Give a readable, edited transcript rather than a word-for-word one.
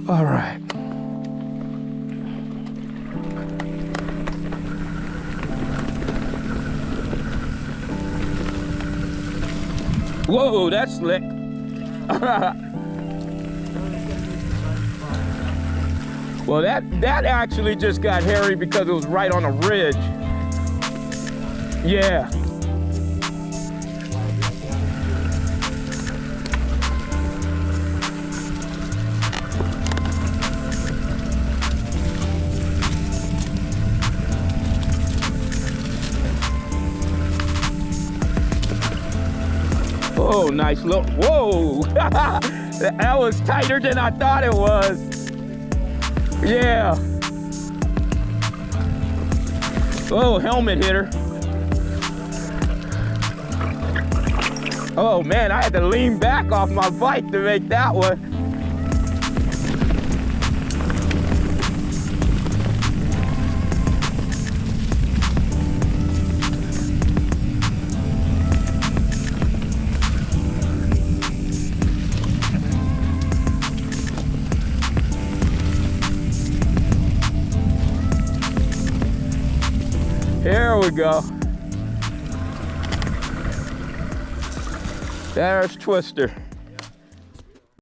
All right. Whoa, that's slick. Well, that actually just got hairy because it was right on a ridge. Yeah. Oh, nice look. Whoa. That was tighter than I thought it was. Yeah. Oh, helmet hitter. Oh man, I had to lean back off my bike to make that one. Here we go. There's Twister.